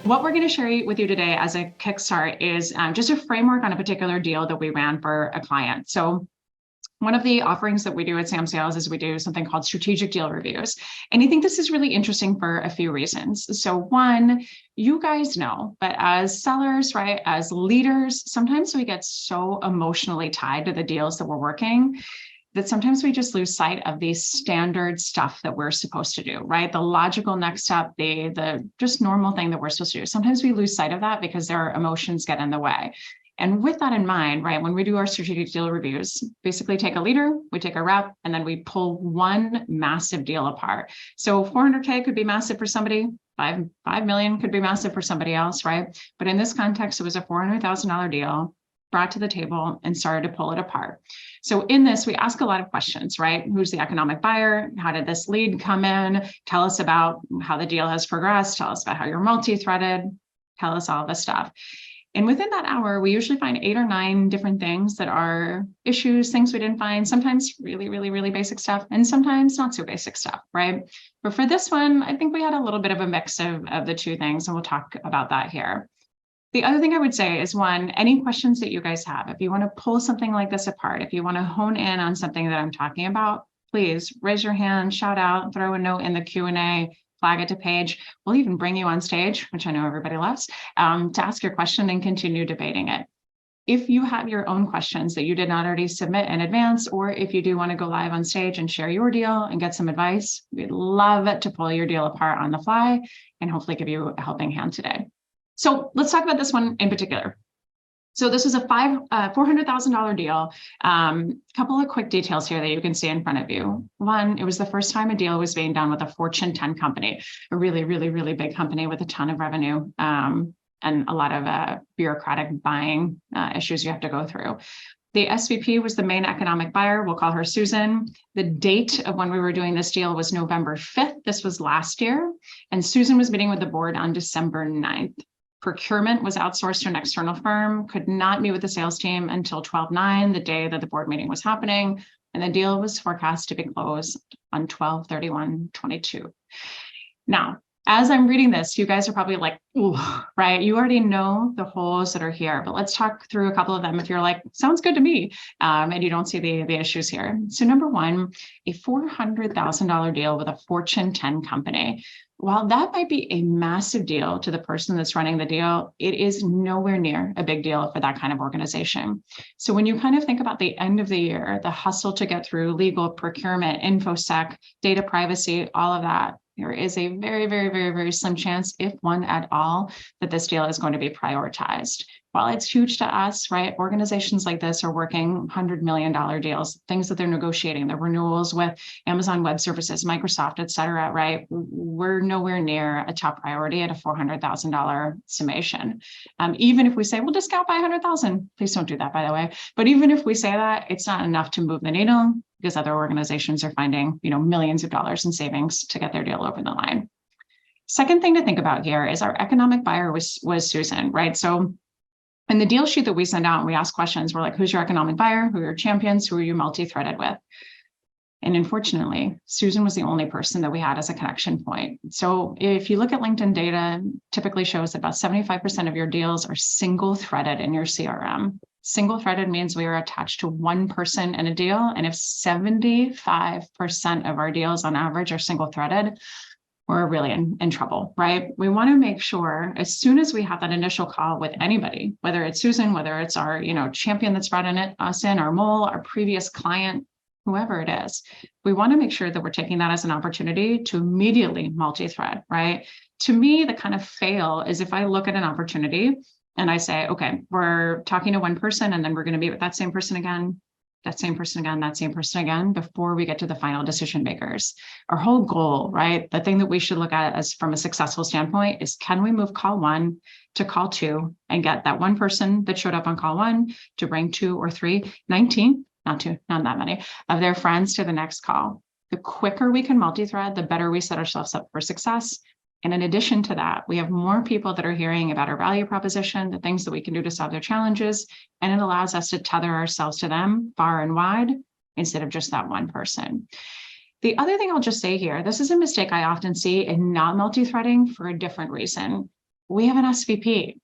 What we're going to share with you today as a kickstart is just a framework on a particular deal that we ran for a client. So one of the offerings that we do at samsales is we do something called strategic deal reviews. And I think this is really interesting for a few reasons. So one, you guys know, but as sellers, right, as leaders, sometimes we get so emotionally tied to the deals that we're working that sometimes we just lose sight of the standard stuff that we're supposed to do, right? The logical next step, the just normal thing that we're supposed to do. Sometimes we lose sight of that because our emotions get in the way. And with that in mind, right, when we do our strategic deal reviews, basically take a leader, we take a rep, and then we pull one massive deal apart. So 400K could be massive for somebody, 5 million could be massive for somebody else, right? But in this context, it was a $400,000 deal brought to the table and started to pull it apart. So in this, we ask a lot of questions, right? Who's the economic buyer? How did this lead come in? Tell us about how the deal has progressed. Tell us about how you're multi-threaded. Tell us all this stuff. And within that hour, we usually find 8 or 9 different things that are issues, things we didn't find, sometimes really, really, really basic stuff, and sometimes not so basic stuff, right? But for this one, I think we had a little bit of a mix of the two things, and we'll talk about that here. The other thing I would say is one, any questions that you guys have, if you want to pull something like this apart, if you want to hone in on something that I'm talking about, please raise your hand, shout out, throw a note in the Q&A, flag it to Paige. We'll even bring you on stage, which I know everybody loves, to ask your question and continue debating it. If you have your own questions that you did not already submit in advance, or if you do want to go live on stage and share your deal and get some advice, we'd love it to pull your deal apart on the fly and hopefully give you a helping hand today. So let's talk about this one in particular. So this was a $400,000 deal. Couple of quick details here that you can see in front of you. One, it was the first time a deal was being done with a Fortune 10 company, a really, really, really big company with a ton of revenue and a lot of bureaucratic buying issues you have to go through. The SVP was the main economic buyer. We'll call her Susan. The date of when we were doing this deal was November 5th. This was last year. And Susan was meeting with the board on December 9th. Procurement was outsourced to an external firm, could not meet with the sales team until 12/9, the day that the board meeting was happening. And the deal was forecast to be closed on 12/31/22. Now, as I'm reading this, you guys are probably like, ooh, right? You already know the holes that are here, but let's talk through a couple of them if you're like, sounds good to me, and you don't see the issues here. So number one, a $400,000 deal with a Fortune 10 company. While that might be a massive deal to the person that's running the deal, it is nowhere near a big deal for that kind of organization. So when you kind of think about the end of the year, the hustle to get through legal, procurement, InfoSec, data privacy, all of that, there is a very, very, very, very slim chance, if one at all, that this deal is going to be prioritized. While it's huge to us, right? Organizations like this are working $100 million deals, things that they're negotiating, the renewals with Amazon Web Services, Microsoft, et cetera, right? We're nowhere near a top priority at a $400,000 summation. Even if we say, we'll discount by 100,000, please don't do that, by the way. But even if we say that, it's not enough to move the needle because other organizations are finding, millions of dollars in savings to get their deal over the line. Second thing to think about here is our economic buyer was Susan, right? So in the deal sheet that we send out and we ask questions, we're like, who's your economic buyer? Who are your champions? Who are you multi-threaded with? And unfortunately, Susan was the only person that we had as a connection point. So if you look at LinkedIn data, typically shows that about 75% of your deals are single-threaded in your CRM. Single-threaded means we are attached to one person in a deal. And if 75% of our deals on average are single-threaded, we're really in trouble, right? We want to make sure as soon as we have that initial call with anybody, whether it's Susan, whether it's our, champion that's brought us in, our mole, our previous client, whoever it is, we want to make sure that we're taking that as an opportunity to immediately multi-thread, right? To me, the kind of fail is if I look at an opportunity and I say, okay, we're talking to one person and then we're going to meet with that same person again, that same person again, that same person again, before we get to the final decision makers. Our whole goal, right? The thing that we should look at as from a successful standpoint is, can we move call 1 to call 2 and get that one person that showed up on call 1 to bring 2 or 3, 19, not that many of their friends to the next call. The quicker we can multi-thread, the better we set ourselves up for success. And in addition to that, we have more people that are hearing about our value proposition, the things that we can do to solve their challenges, and it allows us to tether ourselves to them far and wide instead of just that one person. The other thing I'll just say here, this is a mistake I often see in not multi-threading for a different reason. We have an SVP.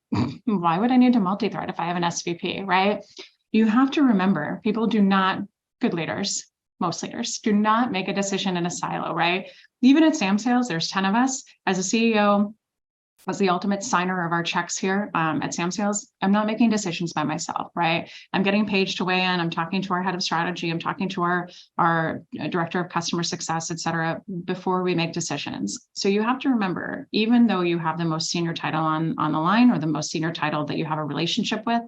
Why would I need to multi-thread if I have an SVP, right? You have to remember, good leaders, most leaders do not make a decision in a silo, right? Even at samsales, there's 10 of us. As a CEO, as the ultimate signer of our checks here at samsales, I'm not making decisions by myself, right? I'm getting Paige to weigh in. I'm talking to our head of strategy. I'm talking to our director of customer success, et cetera, before we make decisions. So you have to remember, even though you have the most senior title on the line or the most senior title that you have a relationship with,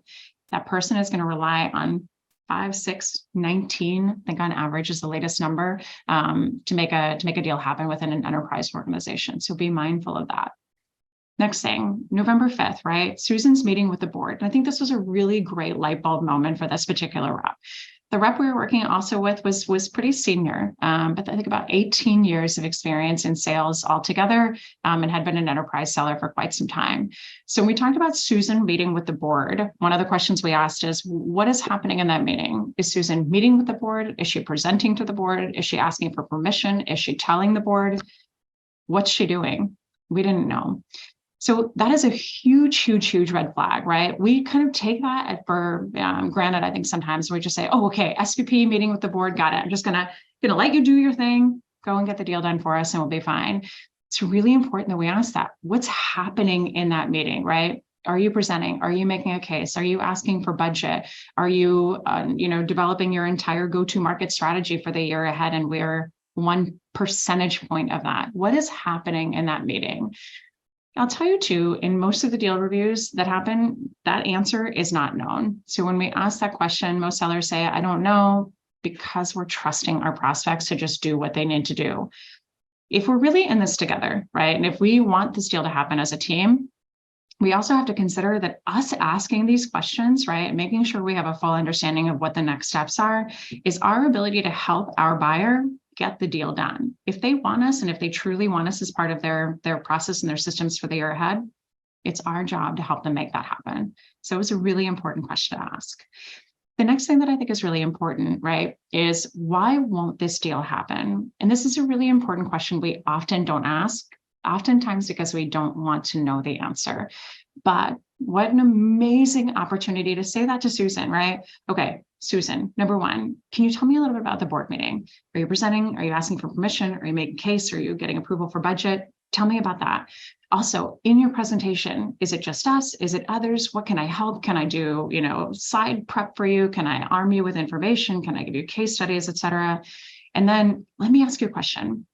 that person is going to rely on 5, 6, 19, I think on average is the latest number, to make a deal happen within an enterprise organization. So be mindful of that. Next thing, November 5th, right? Susan's meeting with the board. And I think this was a really great light bulb moment for this particular rep. The rep we were working also with was pretty senior, but I think about 18 years of experience in sales altogether, and had been an enterprise seller for quite some time. So when we talked about Susan meeting with the board, one of the questions we asked is, what is happening in that meeting? Is Susan meeting with the board? Is she presenting to the board? Is she asking for permission? Is she telling the board? What's she doing? We didn't know. So that is a huge, huge, huge red flag, right? We kind of take that for granted. I think sometimes we just say, oh, okay, SVP meeting with the board, got it. I'm just gonna let you do your thing, go and get the deal done for us and we'll be fine. It's really important that we ask that. What's happening in that meeting, right? Are you presenting? Are you making a case? Are you asking for budget? Are you, developing your entire go-to-market strategy for the year ahead? And we're 1 percentage point of that. What is happening in that meeting? I'll tell you too, in most of the deal reviews that happen, that answer is not known. So when we ask that question, most sellers say, I don't know, because we're trusting our prospects to just do what they need to do. If we're really in this together, right? And if we want this deal to happen as a team, we also have to consider that us asking these questions, right, making sure we have a full understanding of what the next steps are, is our ability to help our buyer get the deal done. If they want us and if they truly want us as part of their process and their systems for the year ahead, it's our job to help them make that happen. So it was a really important question to ask. The next thing that I think is really important, right, is why won't this deal happen? And this is a really important question we often don't ask, oftentimes because we don't want to know the answer. But what an amazing opportunity to say that to Susan, right? Okay, Susan, number one, can you tell me a little bit about the board meeting? Are you presenting? Are you asking for permission? Are you making a case? Are you getting approval for budget? Tell me about that. Also, in your presentation, is it just us? Is it others? What can I help? Can I do, side prep for you? Can I arm you with information? Can I give you case studies, et cetera? And then let me ask you a question.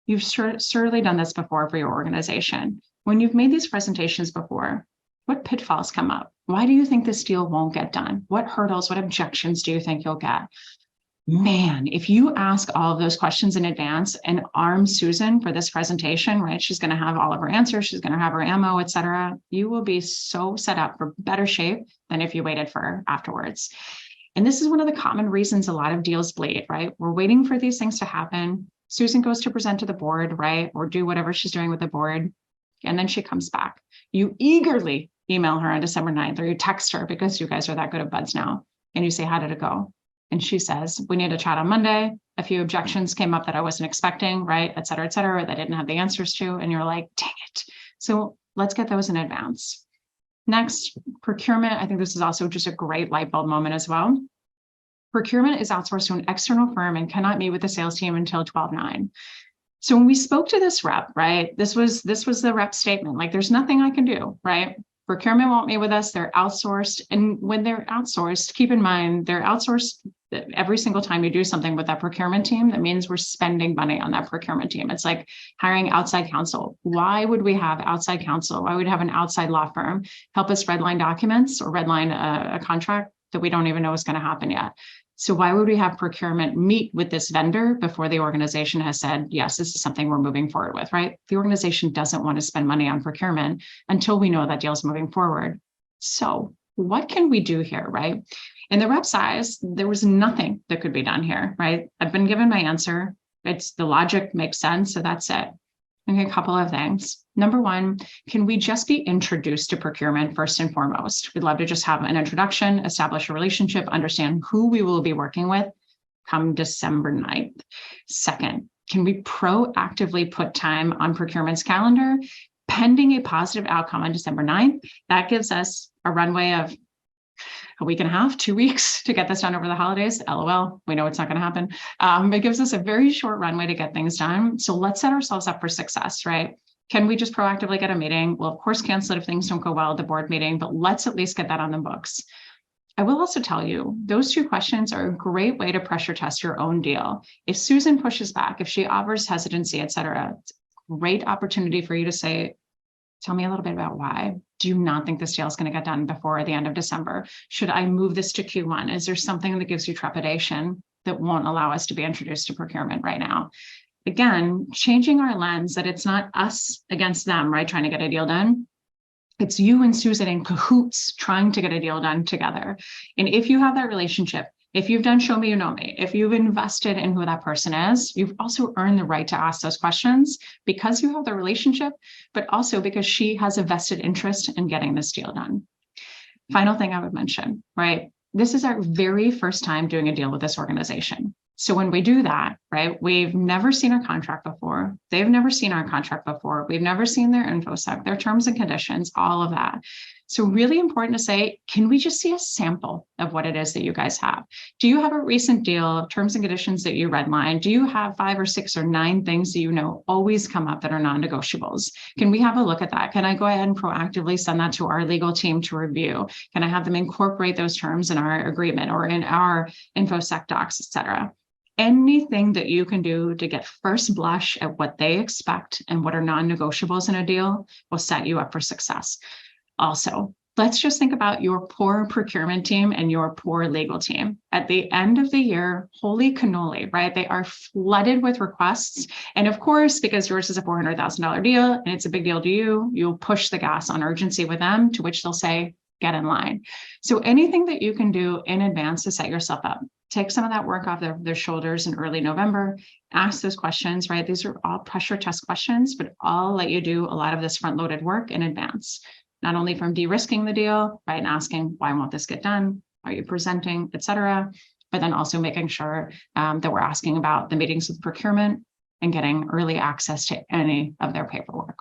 You've surely done this before for your organization. When you've made these presentations before, what pitfalls come up? Why do you think this deal won't get done? What hurdles, what objections do you think you'll get? Man, if you ask all of those questions in advance and arm Susan for this presentation, right? She's going to have all of her answers. She's going to have her ammo, et cetera. You will be so set up for better shape than if you waited for afterwards. And this is one of the common reasons a lot of deals bleed, right? We're waiting for these things to happen. Susan goes to present to the board, right? Or do whatever she's doing with the board. And then she comes back. You eagerly email her on December 9th, or you text her because you guys are that good of buds now. And you say, how did it go? And she says, we need to chat on Monday. A few objections came up that I wasn't expecting, right? Et cetera, that I didn't have the answers to. And you're like, dang it. So let's get those in advance. Next, procurement. I think this is also just a great light bulb moment as well. Procurement is outsourced to an external firm and cannot meet with the sales team until 12/9. So when we spoke to this rep, right, this was the rep statement, like there's nothing I can do, right? Procurement won't meet with us, they're outsourced. And when they're outsourced, keep in mind, they're outsourced every single time you do something with that procurement team. That means we're spending money on that procurement team. It's like hiring outside counsel. Why would we have outside counsel? Why would we have an outside law firm help us redline documents or redline a contract that we don't even know is going to happen yet? So why would we have procurement meet with this vendor before the organization has said, yes, this is something we're moving forward with, right? The organization doesn't want to spend money on procurement until we know that deal is moving forward. So what can we do here, right? In the rep size, there was nothing that could be done here, right? I've been given my answer. It's the logic makes sense. So that's it. Okay, a couple of things. Number one, can we just be introduced to procurement first and foremost? We'd love to just have an introduction, establish a relationship, understand who we will be working with come December 9th. Second, can we proactively put time on procurement's calendar pending a positive outcome on December 9th. That gives us a runway of a week and a half, 2 weeks to get this done over the holidays. LOL, we know it's not going to happen. It gives us a very short runway to get things done. So let's set ourselves up for success, right? Can we just proactively get a meeting? We'll, of course, cancel it if things don't go well at the board meeting, but let's at least get that on the books. I will also tell you, those 2 questions are a great way to pressure test your own deal. If Susan pushes back, if she offers hesitancy, et cetera, it's a great opportunity for you to say, tell me a little bit about why. Do you not think this deal is going to get done before the end of December? Should I move this to Q1? Is there something that gives you trepidation that won't allow us to be introduced to procurement right now? Again, changing our lens that it's not us against them, right? Trying to get a deal done. It's you and Susan in cahoots trying to get a deal done together. And if you have that relationship, if you've done show me, you know me, if you've invested in who that person is, you've also earned the right to ask those questions because you have the relationship, but also because she has a vested interest in getting this deal done. Final thing I would mention, right? This is our very first time doing a deal with this organization. So when we do that, right, we've never seen our contract before. They've never seen our contract before. We've never seen their InfoSec, their terms and conditions, all of that. So really important to say, can we just see a sample of what it is that you guys have? Do you have a recent deal, terms and conditions that you redline? Do you have 5 or 6 or 9 things that you know always come up that are non-negotiables? Can we have a look at that? Can I go ahead and proactively send that to our legal team to review? Can I have them incorporate those terms in our agreement or in our InfoSec docs, et cetera? Anything that you can do to get first blush at what they expect and what are non-negotiables in a deal will set you up for success. Also, let's just think about your poor procurement team and your poor legal team. At the end of the year, holy cannoli, right? They are flooded with requests. And of course, because yours is a $400,000 deal and it's a big deal to you, you'll push the gas on urgency with them, to which they'll say, get in line. So anything that you can do in advance to set yourself up, take some of that work off their shoulders in early November, ask those questions, right? These are all pressure test questions, but I'll let you do a lot of this front-loaded work in advance. Not only from de-risking the deal, right, and asking, why won't this get done? Are you presenting, et cetera, but then also making sure that we're asking about the meetings with procurement and getting early access to any of their paperwork.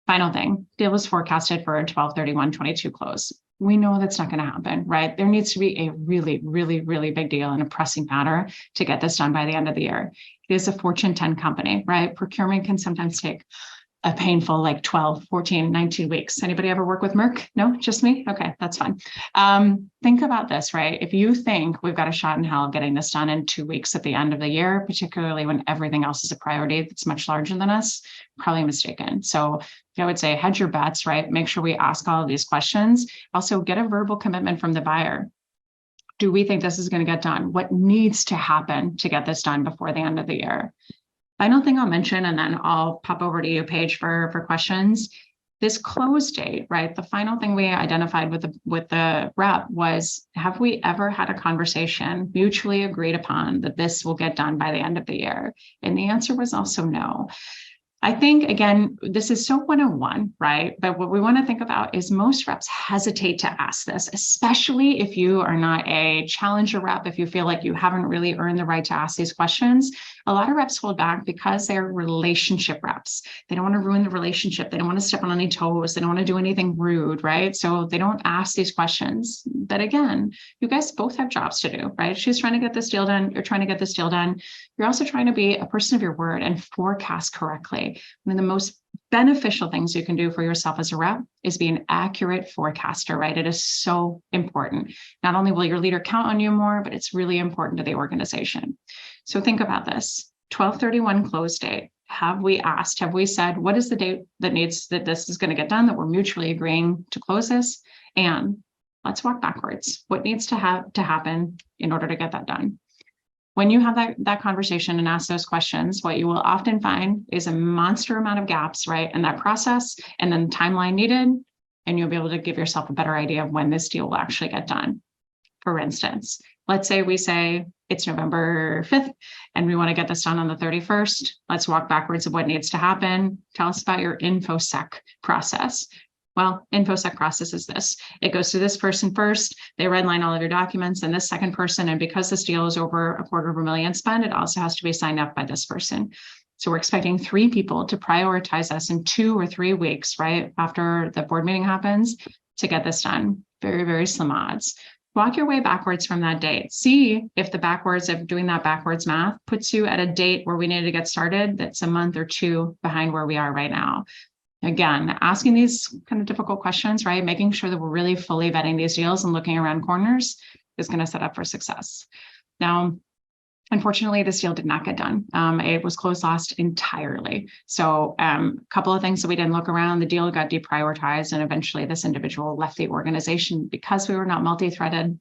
Final thing, deal is forecasted for a 12/31/22 close. We know that's not going to happen, right? There needs to be a really, really, really big deal and a pressing matter to get this done by the end of the year. It is a Fortune 10 company, right? Procurement can sometimes take a painful like 12, 14, 19 weeks. Anybody ever work with Merck? No, just me? Okay, that's fine. Think about this, right? If you think we've got a shot in hell of getting this done in 2 weeks at the end of the year, particularly when everything else is a priority that's much larger than us, probably mistaken. So I would say hedge your bets, right? Make sure we ask all of these questions. Also get a verbal commitment from the buyer. Do we think this is going to get done? What needs to happen to get this done before the end of the year? Final thing I'll mention, and then I'll pop over to you, Paige, for questions. This close date, right? The final thing we identified with the rep was, have we ever had a conversation mutually agreed upon that this will get done by the end of the year? And the answer was also no. I think, again, this is so 101, right? But what we want to think about is most reps hesitate to ask this, especially if you are not a challenger rep, if you feel like you haven't really earned the right to ask these questions. A lot of reps hold back because they're relationship reps. They don't want to ruin the relationship. They don't want to step on any toes. They don't want to do anything rude, right? So they don't ask these questions. But again, you guys both have jobs to do, right? She's trying to get this deal done. You're trying to get this deal done. You're also trying to be a person of your word and forecast correctly. One of the most beneficial things you can do for yourself as a rep is be an accurate forecaster, right? It is so important. Not only will your leader count on you more, but it's really important to the organization. So think about this, 12/31 close date. Have we asked, have we said, what is the date that this is going to get done, that we're mutually agreeing to close this? And let's walk backwards. What needs to happen in order to get that done? When you have that conversation and ask those questions, what you will often find is a monster amount of gaps, right, in that process, and then the timeline needed, and you'll be able to give yourself a better idea of when this deal will actually get done. For instance, let's say we say it's November 5th, and we want to get this done on the 31st. Let's walk backwards of what needs to happen. Tell us about your InfoSec process. Well, InfoSec process is this. It goes to this person first. They redline all of your documents, and this second person, and because this deal is over $250,000 spend, it also has to be signed up by this person. So we're expecting 3 people to prioritize us in 2 or 3 weeks, right after the board meeting happens, to get this done. Very, very slim odds. Walk your way backwards from that date. See if doing that backwards math puts you at a date where we need to get started that's a month or 2 behind where we are right now. Again, asking these kind of difficult questions, right? Making sure that we're really fully vetting these deals and looking around corners is going to set up for success. Now, unfortunately, this deal did not get done. It was closed lost entirely. So a couple of things that we didn't look around, the deal got deprioritized, and eventually this individual left the organization because we were not multi-threaded.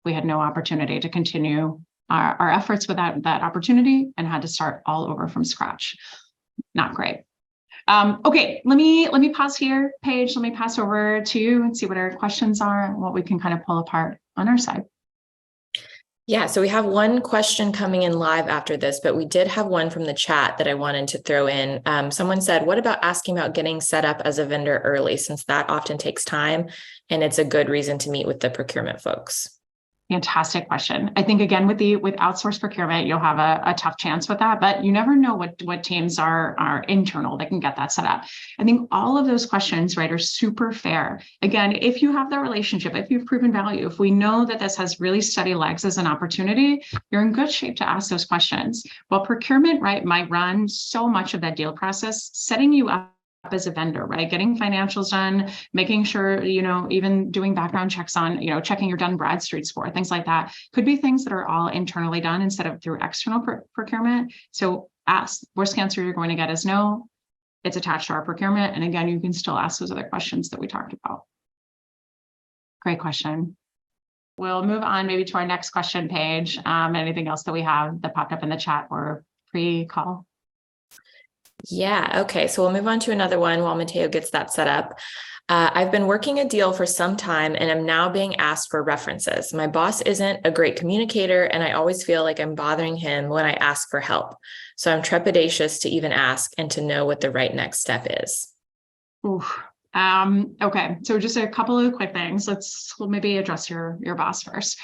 We had no opportunity to continue our efforts with that opportunity and had to start all over from scratch. Not great. Okay, let me pause here, Paige. Let me pass over to you and see what our questions are and what we can kind of pull apart on our side. Yeah, so we have one question coming in live after this, but we did have one from the chat that I wanted to throw in. Someone said, what about asking about getting set up as a vendor early, since that often takes time and it's a good reason to meet with the procurement folks? Fantastic question. I think, again, with outsourced procurement, you'll have a tough chance with that, but you never know what teams are internal that can get that set up. I think all of those questions, right, are super fair. Again, if you have the relationship, if you've proven value, if we know that this has really steady legs as an opportunity, you're in good shape to ask those questions. Well, procurement, right, might run so much of that deal process, setting you up as a vendor, right? Getting financials done, making sure, even doing background checks on, checking your Dun Bradstreet score, things like that, could be things that are all internally done instead of through external procurement. So worst answer you're going to get is no, it's attached to our procurement. And again, you can still ask those other questions that we talked about. Great question. We'll move on maybe to our next question, Paige. Anything else that we have that popped up in the chat or pre-call? Yeah, okay. So we'll move on to another one while Mateo gets that set up. I've been working a deal for some time and I'm now being asked for references. My boss isn't a great communicator and I always feel like I'm bothering him when I ask for help. So I'm trepidatious to even ask and to know what the right next step is. Oof. Okay, so just a couple of quick things. We'll maybe address your boss first.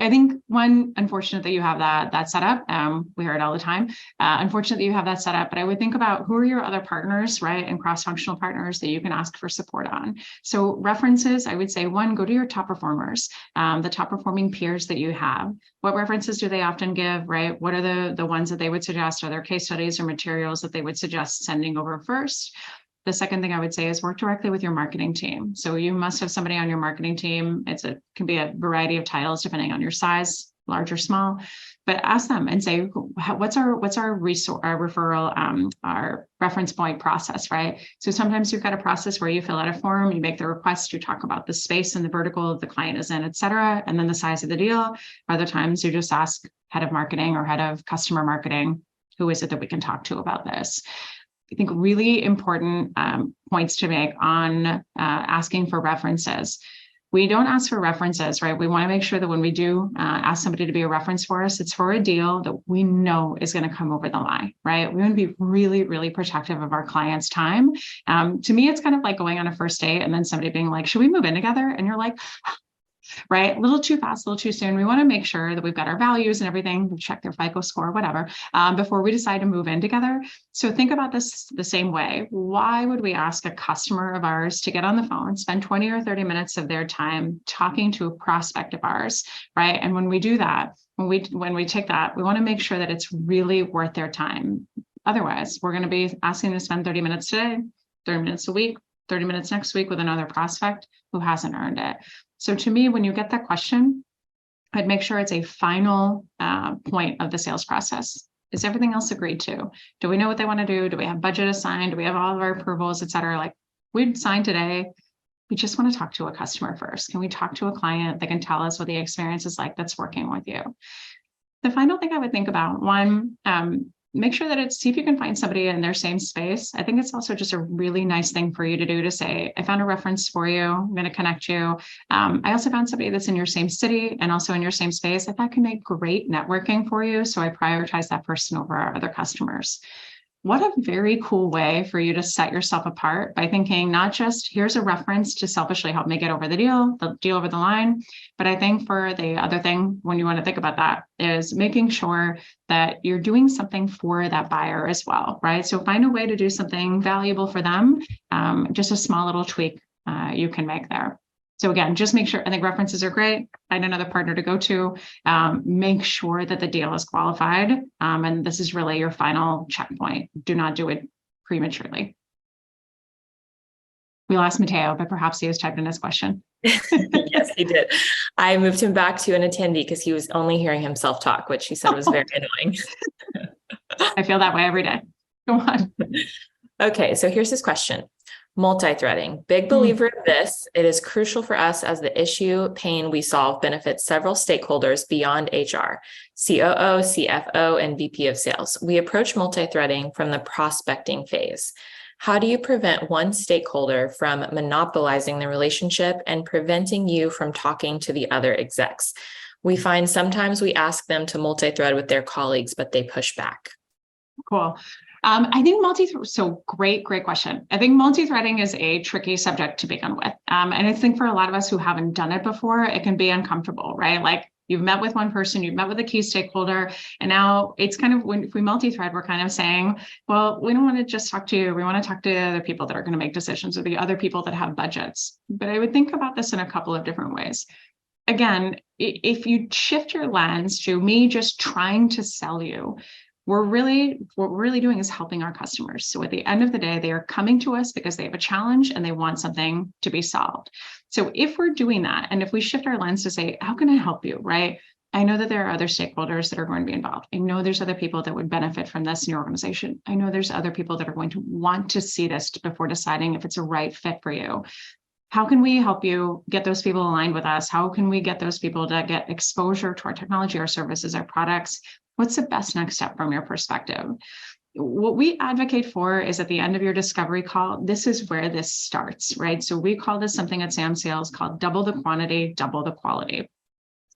I think one, unfortunate that you have that set up. We hear it all the time. Unfortunate that you have that set up, but I would think about who are your other partners, right? And cross-functional partners that you can ask for support on. So references, I would say, one, go to your top performers, the top performing peers that you have. What references do they often give, right? What are the ones that they would suggest? Are there case studies or materials that they would suggest sending over first? The second thing I would say is work directly with your marketing team. So you must have somebody on your marketing team. Can be a variety of titles depending on your size, large or small, but ask them and say, what's our resource, our referral, our reference point process, right? So sometimes you've got a process where you fill out a form, you make the request, you talk about the space and the vertical the client is in, et cetera, and then the size of the deal. Other times you just ask head of marketing or head of customer marketing, who is it that we can talk to about this? I think really important points to make on asking for references. We don't ask for references, right? We want to make sure that when we do ask somebody to be a reference for us, it's for a deal that we know is going to come over the line, right? We want to be really, really protective of our clients' time. To me, it's kind of like going on a first date and then somebody being like, should we move in together? And you're like, right? A little too fast, a little too soon. We want to make sure that we've got our values and everything, we check their FICO score, whatever, before we decide to move in together. So think about this the same way. Why would we ask a customer of ours to get on the phone, spend 20 or 30 minutes of their time talking to a prospect of ours, right? And when we do that, when we take that, we want to make sure that it's really worth their time. Otherwise, we're going to be asking them to spend 30 minutes today, 30 minutes a week, 30 minutes next week with another prospect who hasn't earned it. So to me, when you get that question, I'd make sure it's a final point of the sales process. Is everything else agreed to? Do we know what they want to do? Do we have budget assigned? Do we have all of our approvals, et cetera? Like we'd sign today. We just want to talk to a customer first. Can we talk to a client that can tell us what the experience is like that's working with you? The final thing I would think about, one, make sure that see if you can find somebody in their same space. I think it's also just a really nice thing for you to do to say, I found a reference for you. I'm going to connect you. I also found somebody that's in your same city and also in your same space. I thought can make great networking for you. So I prioritize that person over our other customers. What a very cool way for you to set yourself apart by thinking not just here's a reference to selfishly help me get over the deal over the line, but I think for the other thing, when you want to think about that, is making sure that you're doing something for that buyer as well, right? So find a way to do something valuable for them, just a small little tweak you can make there. So again, just make sure, I think references are great. Find another partner to go to. Make sure that the deal is qualified. And this is really your final checkpoint. Do not do it prematurely. We lost Mateo, but perhaps he has typed in his question. Yes, he did. I moved him back to an attendee because he was only hearing himself talk, which he said was very annoying. I feel that way every day. Go on. Okay, so here's his question. Multi-threading. Big believer of this. It is crucial for us as the issue pain we solve benefits several stakeholders beyond HR, COO, CFO, and VP of sales. We approach multi-threading from the prospecting phase. How do you prevent one stakeholder from monopolizing the relationship and preventing you from talking to the other execs? We find sometimes we ask them to multi-thread with their colleagues, but they push back. Cool. I think great question. I think multi-threading is a tricky subject to begin with. And I think for a lot of us who haven't done it before, it can be uncomfortable, right? Like you've met with one person, you've met with a key stakeholder, and now it's kind of, if we multi-thread, we're kind of saying, well, we don't want to just talk to you. We want to talk to the other people that are going to make decisions or the other people that have budgets. But I would think about this in a couple of different ways. Again, if you shift your lens to me just trying to sell you, what we're really doing is helping our customers. So at the end of the day, they are coming to us because they have a challenge and they want something to be solved. So if we're doing that, and if we shift our lens to say, how can I help you, right? I know that there are other stakeholders that are going to be involved. I know there's other people that would benefit from this in your organization. I know there's other people that are going to want to see this before deciding if it's a right fit for you. How can we help you get those people aligned with us? How can we get those people to get exposure to our technology, our services, our products? What's the best next step from your perspective? What we advocate for is at the end of your discovery call, this is where this starts, right? So we call this something at SamSales called double the quantity, double the quality.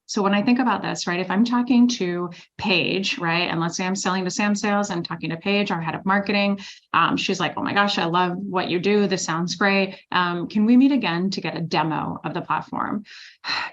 So when I think about this, right, if I'm talking to Paige, right, and let's say I'm selling to SamSales, I'm talking to Paige, our head of marketing. She's like, oh my gosh, I love what you do. This sounds great. Can we meet again to get a demo of the platform?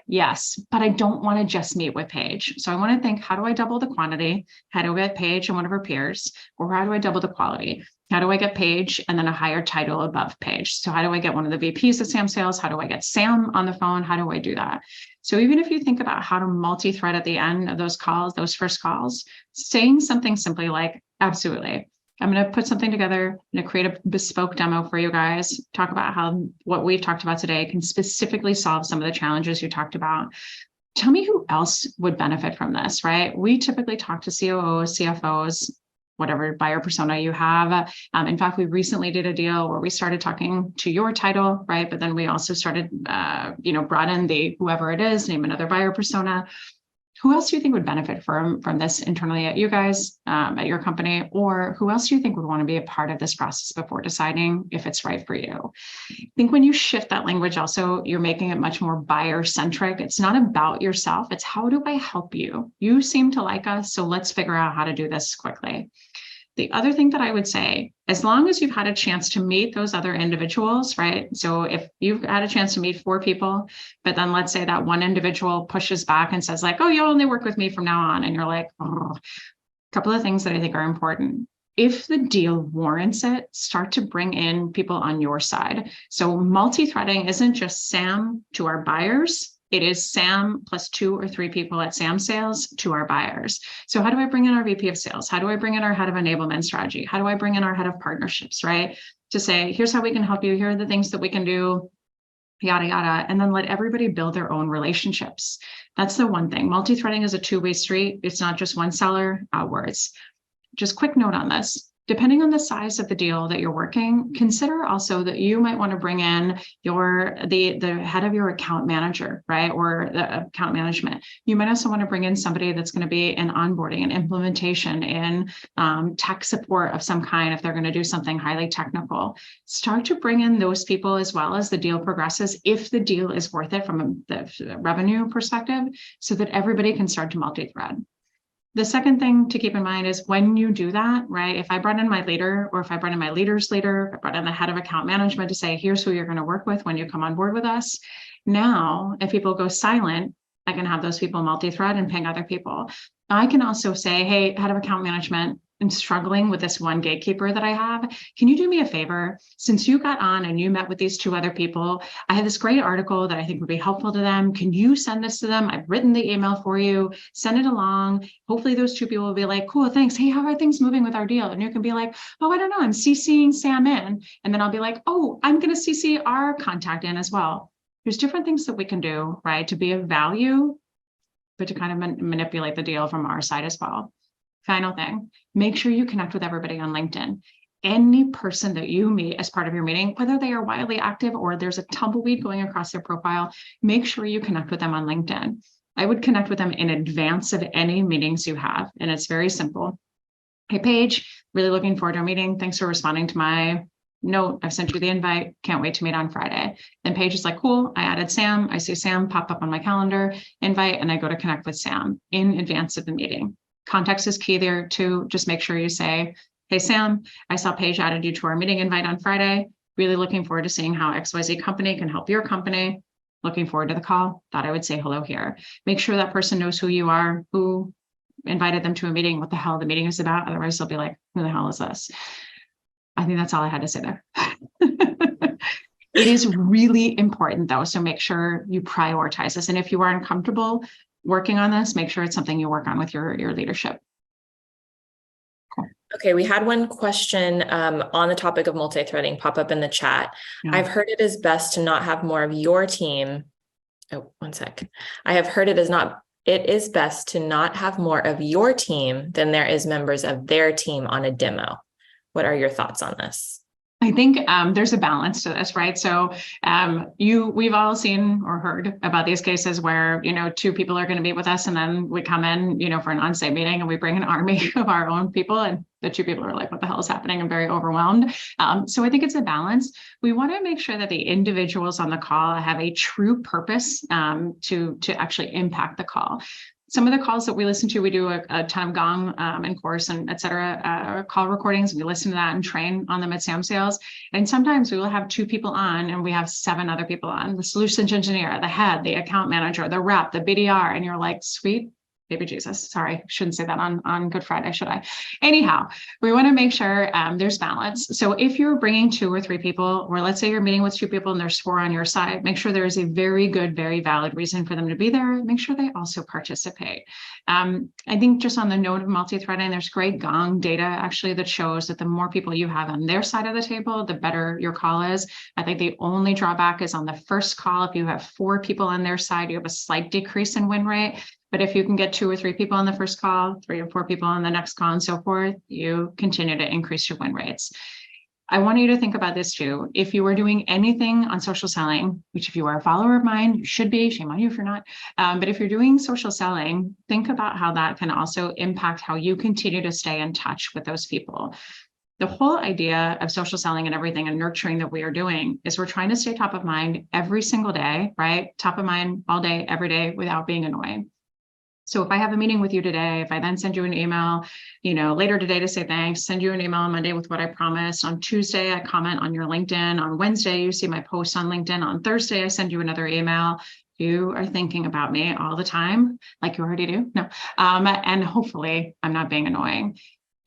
Yes, but I don't want to just meet with Paige. So I want to think, how do I double the quantity? How do I get Paige and one of her peers? Or how do I double the quality? How do I get Paige and then a higher title above Paige? So how do I get one of the VPs of SamSales? How do I get Sam on the phone? How do I do that? So even if you think about how to multi-thread at the end of those calls, those first calls, saying something simply like, absolutely, I'm going to put something together, I'm going to create a bespoke demo for you guys, talk about how what we've talked about today can specifically solve some of the challenges you talked about. Tell me who else would benefit from this, right? We typically talk to COOs, CFOs, whatever buyer persona you have. In fact, we recently did a deal where we started talking to your title, right? But then we also started, brought in the whoever it is, name another buyer persona. Who else do you think would benefit from this internally at you guys, at your company, or who else do you think would want to be a part of this process before deciding if it's right for you? I think when you shift that language, also, you're making it much more buyer centric. It's not about yourself. It's how do I help you? You seem to like us, so let's figure out how to do this quickly. The other thing that I would say, as long as you've had a chance to meet those other individuals, right? So if you've had a chance to meet 4 people, but then let's say that one individual pushes back and says like, oh, you'll only work with me from now on. And you're like, oh. A couple of things that I think are important. If the deal warrants it, start to bring in people on your side. So multi-threading isn't just Sam to our buyers. It is Sam plus 2 or 3 people at SamSales to our buyers. So how do I bring in our VP of sales? How do I bring in our head of enablement strategy? How do I bring in our head of partnerships, right? To say, here's how we can help you. Here are the things that we can do, yada, yada. And then let everybody build their own relationships. That's the one thing. Multi-threading is a two-way street. It's not just one seller outwards. Just quick note on this. Depending on the size of the deal that you're working, consider also that you might want to bring in the head of your account manager, right? Or the account management. You might also want to bring in somebody that's going to be in onboarding and implementation in tech support of some kind if they're going to do something highly technical. Start to bring in those people as well as the deal progresses, if the deal is worth it from the revenue perspective, so that everybody can start to multi-thread. The second thing to keep in mind is when you do that, right? If I brought in my leader, or if I brought in my leader's leader, if I brought in the head of account management to say, here's who you're going to work with when you come on board with us. Now, if people go silent, I can have those people multi-thread and ping other people. I can also say, hey, head of account management, I'm struggling with this one gatekeeper that I have. Can you do me a favor? Since you got on and you met with these two other people, I have this great article that I think would be helpful to them. Can you send this to them? I've written the email for you, send it along. Hopefully those two people will be like, cool, thanks. Hey, how are things moving with our deal? And you can be like, oh, I don't know, I'm CCing Sam in. And then I'll be like, oh, I'm going to CC our contact in as well. There's different things that we can do, right, to be of value, but to kind of manipulate the deal from our side as well. Final thing, make sure you connect with everybody on LinkedIn. Any person that you meet as part of your meeting, whether they are wildly active or there's a tumbleweed going across their profile, make sure you connect with them on LinkedIn. I would connect with them in advance of any meetings you have. And it's very simple. Hey, Paige, really looking forward to our meeting. Thanks for responding to my note. I've sent you the invite. Can't wait to meet on Friday. Then Paige is like, cool. I added Sam. I see Sam pop up on my calendar invite, and I go to connect with Sam in advance of the meeting. Context is key there too. Just make sure you say, hey, Sam, I saw Paige added you to our meeting invite on Friday. Really looking forward to seeing how XYZ company can help your company. Looking forward to the call. Thought I would say hello here. Make sure that person knows who you are, who invited them to a meeting, what the hell the meeting is about. Otherwise, they'll be like, who the hell is this? I think that's all I had to say there. It is really important though. So make sure you prioritize this. And if you are uncomfortable working on this, make sure it's something you work on with your leadership. Cool. Okay, we had one question on the topic of multi-threading pop up in the chat. Yeah. I've heard it is best to not have more of your team. Oh, one sec. I have heard it is best to not have more of your team than there is members of their team on a demo. What are your thoughts on this? I think there's a balance to this, right? So we've all seen or heard about these cases where, two people are going to meet with us and then we come in, for an on-site meeting and we bring an army of our own people and the two people are like, what the hell is happening? I'm very overwhelmed. So I think it's a balance. We want to make sure that the individuals on the call have a true purpose to actually impact the call. Some of the calls that we listen to, we do a ton of Gong and Course and et cetera, call recordings. We listen to that and train on them at samsales. And sometimes we will have two people on and we have 7 other people on, the solutions engineer, the head, the account manager, the rep, the BDR. And you're like, sweet baby Jesus. Sorry, shouldn't say that on Good Friday, should I? Anyhow, we want to make sure there's balance. So if you're bringing 2 or 3 people, or let's say you're meeting with 2 people and there's 4 on your side, make sure there is a very good, very valid reason for them to be there. Make sure they also participate. I think just on the note of multi-threading, there's great Gong data actually that shows that the more people you have on their side of the table, the better your call is. I think the only drawback is on the first call. If you have 4 people on their side, you have a slight decrease in win rate. But if you can get 2 or 3 people on the first call, 3 or 4 people on the next call and so forth, you continue to increase your win rates. I want you to think about this too. If you are doing anything on social selling, which if you are a follower of mine, you should be, shame on you if you're not. But if you're doing social selling, think about how that can also impact how you continue to stay in touch with those people. The whole idea of social selling and everything and nurturing that we are doing is we're trying to stay top of mind every single day, right? Top of mind all day, every day without being annoying. So if I have a meeting with you today, if I then send you an email, later today to say thanks, send you an email on Monday with what I promised. On Tuesday, I comment on your LinkedIn. On Wednesday, you see my post on LinkedIn. On Thursday, I send you another email. You are thinking about me all the time, like you already do. No. And hopefully I'm not being annoying.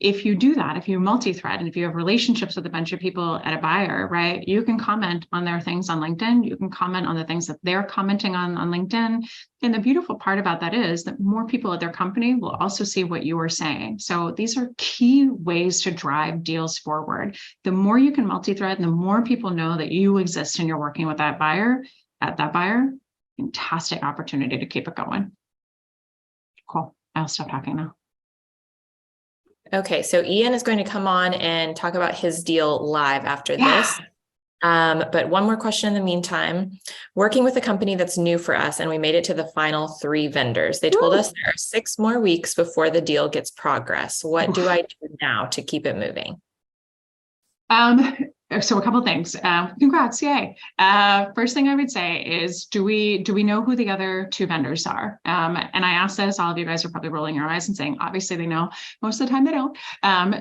If you do that, if you multi-thread and if you have relationships with a bunch of people at a buyer, right, you can comment on their things on LinkedIn. You can comment on the things that they're commenting on LinkedIn. And the beautiful part about that is that more people at their company will also see what you are saying. So these are key ways to drive deals forward. The more you can multi-thread, the more people know that you exist and you're working with that buyer, fantastic opportunity to keep it going. Cool. I'll stop talking now. Okay, so Ian is going to come on and talk about his deal live after this. But one more question in the meantime. Working with a company that's new for us, and we made it to the final 3 vendors. They told us there are 6 more weeks before the deal gets progress. What do I do now to keep it moving? So a couple of things. Congrats, yay. First thing I would say is, do we know who the other two vendors are? And I asked this, all of you guys are probably rolling your eyes and saying, obviously they know. Most of the time they don't.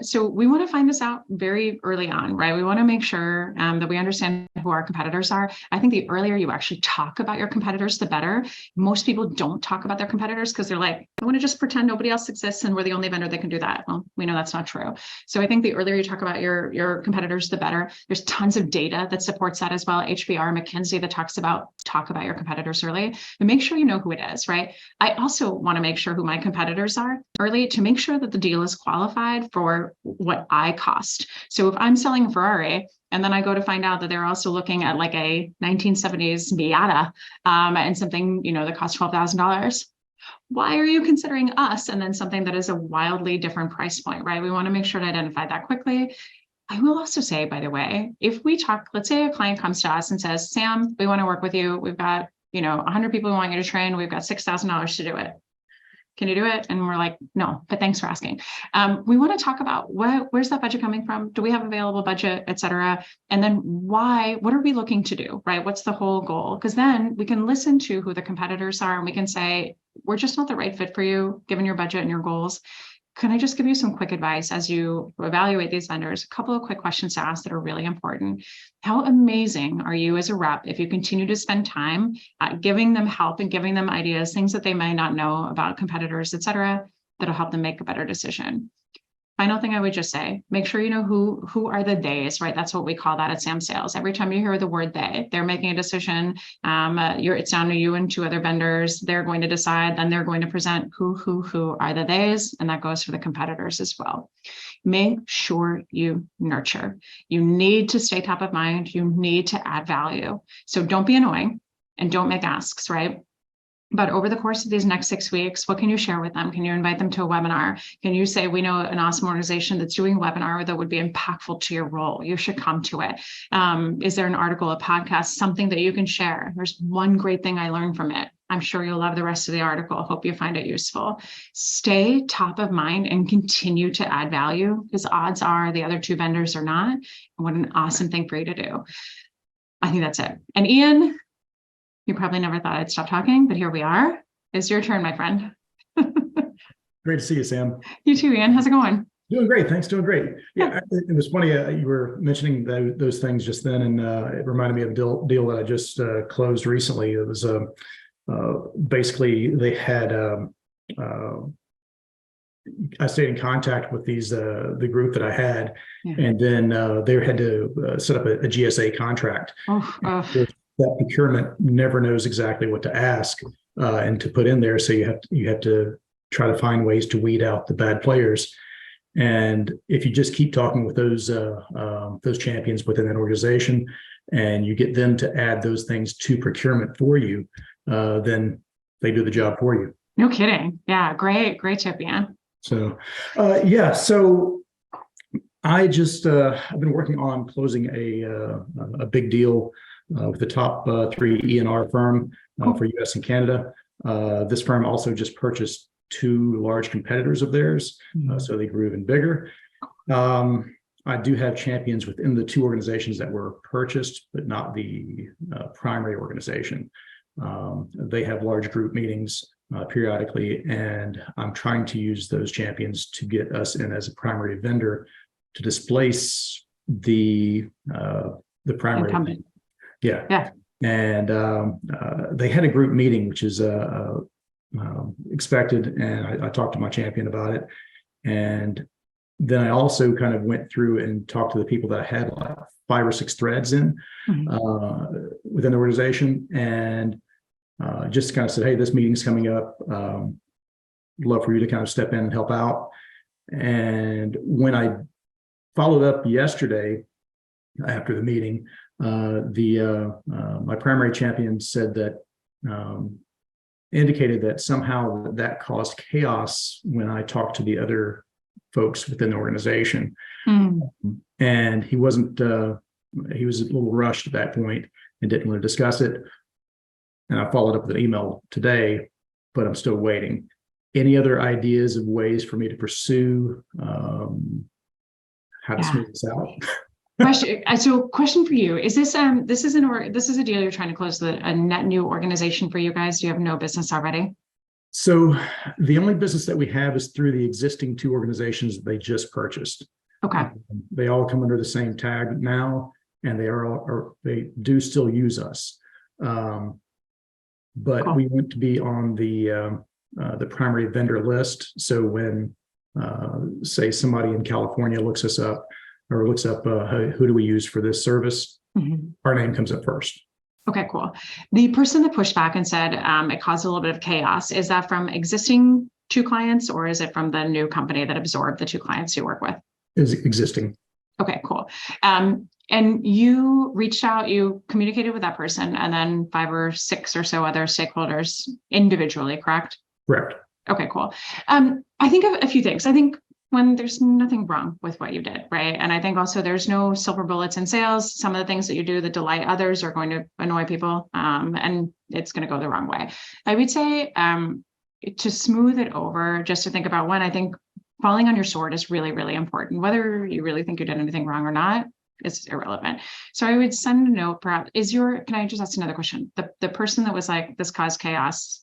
So we want to find this out very early on, right? We want to make sure that we understand who our competitors are. I think the earlier you actually talk about your competitors, the better. Most people don't talk about their competitors because they're like, I want to just pretend nobody else exists and we're the only vendor that can do that. Well, we know that's not true. So I think the earlier you talk about your competitors, the better. There's tons of data that supports that as well. HBR, McKinsey, that talk about your competitors early, but make sure you know who it is, right? I also want to make sure who my competitors are early to make sure that the deal is qualified for what I cost. So if I'm selling a Ferrari, and then I go to find out that they're also looking at like a 1970s Miata and something, that costs $12,000. Why are you considering us? And then something that is a wildly different price point, right? We want to make sure to identify that quickly. I will also say, by the way, if we talk, let's say a client comes to us and says, Sam, we want to work with you. We've got, 100 people who want you to train. We've got $6,000 to do it. Can you do it? And we're like, no, but thanks for asking. We want to talk about where's that budget coming from? Do we have available budget, et cetera? And then what are we looking to do, right? What's the whole goal? Because then we can listen to who the competitors are and we can say, we're just not the right fit for you, given your budget and your goals. Can I just give you some quick advice as you evaluate these vendors? A couple of quick questions to ask that are really important. How amazing are you as a rep if you continue to spend time giving them help and giving them ideas, things that they might not know about competitors, et cetera, that'll help them make a better decision? Final thing I would just say, make sure you know who are the theys, right? That's what we call that at samsales. Every time you hear the word they're making a decision. It's down to you and two other vendors. They're going to decide, then they're going to present who are the theys, and that goes for the competitors as well. Make sure you nurture. You need to stay top of mind. You need to add value. So don't be annoying and don't make asks, right? But over the course of these next 6 weeks, what can you share with them? Can you invite them to a webinar? Can you say, we know an awesome organization that's doing a webinar that would be impactful to your role? You should come to it. Is there an article, a podcast, something that you can share? There's one great thing I learned from it. I'm sure you'll love the rest of the article. Hope you find it useful. Stay top of mind and continue to add value, because odds are the other two vendors are not. And what an awesome thing for you to do. I think that's it. And Ian, you probably never thought I'd stop talking, but here we are. It's your turn, my friend. Great to see you, Sam. You too, Ian. How's it going? Doing great. Thanks. Doing great. Yeah, it was funny. You were mentioning those things just then, and it reminded me of a deal that I just closed recently. It was basically they had. I stayed in contact with the group that I had, and then they had to set up a GSA contract. That procurement never knows exactly what to ask and to put in there. So you have to try to find ways to weed out the bad players. And if you just keep talking with those champions within that organization, and you get them to add those things to procurement for you, then they do the job for you. No kidding. Yeah, great tip, Ian. So, so I just I've been working on closing a big deal with the top 3 E&R firm for US and Canada. This firm also just purchased 2 large competitors of theirs, so they grew even bigger. I do have champions within the 2 organizations that were purchased, but not the primary organization. They have large group meetings periodically, and I'm trying to use those champions to get us in as a primary vendor to displace the primary incumbent. Yeah. And they had a group meeting, which is expected. And I talked to my champion about it. And then I also kind of went through and talked to the people that I had like 5 or 6 threads in within the organization. And just kind of said, hey, this meeting's coming up. Love for you to kind of step in and help out. And when I followed up yesterday after the meeting, my primary champion said that indicated that somehow that caused chaos when I talked to the other folks within the organization. And he wasn't he was a little rushed at that point and didn't want to discuss it. And I followed up with an email today, but I'm still waiting. Any other ideas of ways for me to pursue how to smooth this out? Question for you. Is this, this is a deal you're trying to close, a net new organization for you guys? Do you have no business already? So the only business that we have is through the existing two organizations that they just purchased. Okay. They all come under the same tag now, and they do still use us. But Cool. we want to be on the primary vendor list. So when, say, somebody in California looks us up or looks up who do we use for this service, our name comes up first. Okay, cool. The person that pushed back and said it caused a little bit of chaos, is that from existing two clients, or is it from the new company that absorbed the two clients you work with? Is existing. Okay, cool. And you reached out, you communicated with that person, and then 5 or 6 or so other stakeholders individually, correct? Correct. Okay, cool. I think of a few things. I think when there's nothing wrong with what you did, right? And I think also there's no silver bullets in sales. Some of the things that you do that delight others are going to annoy people, and it's going to go the wrong way. I would say to smooth it over, just to think about when I think falling on your sword is really, really important. Whether you really think you did anything wrong or not, it's irrelevant. So I would send a note, perhaps, can I just ask another question? The person that was like, this caused chaos,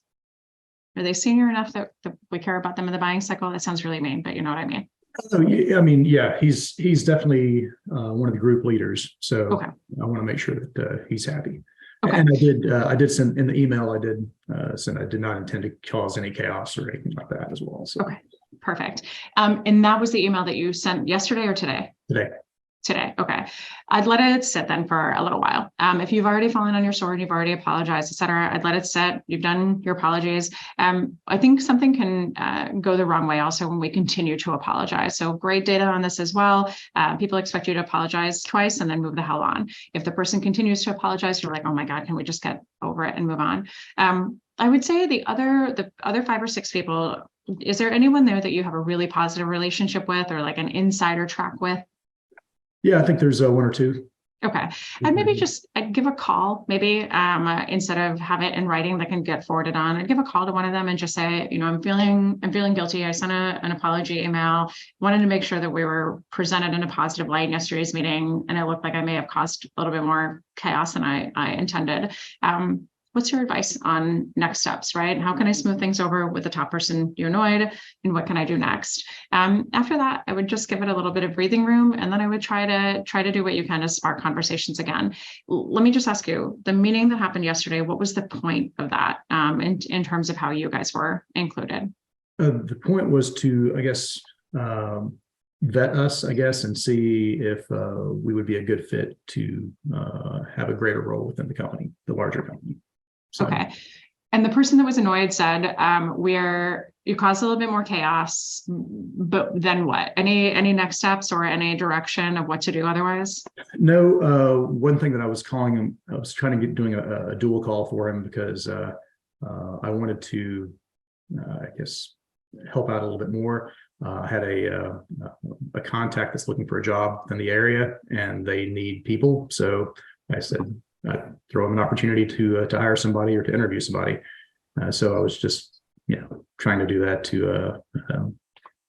are they senior enough that we care about them in the buying cycle? That sounds really mean, but you know what I mean? I mean, yeah, he's definitely one of the group leaders. So Okay. I want to make sure that he's happy. Okay. And I did send in the email, I did send, I did not intend to cause any chaos or anything like that as well. So. Okay, perfect. And that was the email that you sent yesterday or today? Today. Okay. I'd let it sit then for a little while. If you've already fallen on your sword, you've already apologized, et cetera, I'd let it sit. You've done your apologies. I think something can go the wrong way also when we continue to apologize. So great data on this as well. People expect you to apologize twice and then move the hell on. If the person continues to apologize, you're like, oh my God, can we just get over it and move on? I would say the other 5 or 6 people, is there anyone there that you have a really positive relationship with, or like an insider track with? Yeah, I think there's 1 or 2. Okay. And maybe I'd give a call, maybe instead of have it in writing that can get forwarded on, I'd give a call to one of them and just say, you know, I'm feeling guilty. I sent an apology email, wanted to make sure that we were presented in a positive light in yesterday's meeting. And it looked like I may have caused a little bit more chaos than I intended. What's your advice on next steps, right? How can I smooth things over with the top person you annoyed, and what can I do next? After that, I would just give it a little bit of breathing room, and then I would try to do what you can to spark conversations again. Let me just ask you, the meeting that happened yesterday, what was the point of that in terms of how you guys were included? The point was to, I guess, vet us, I guess, and see if we would be a good fit to have a greater role within the company, the larger company. So. Okay. And the person that was annoyed said, you caused a little bit more chaos, but then what? Any next steps or any direction of what to do otherwise? No, one thing that I was calling him, I was trying to doing a dual call for him because I wanted to, I guess, help out a little bit more. I had a contact that's looking for a job in the area, and they need people. So I said, I'd throw them an opportunity to hire somebody or to interview somebody. So I was just, trying to do that to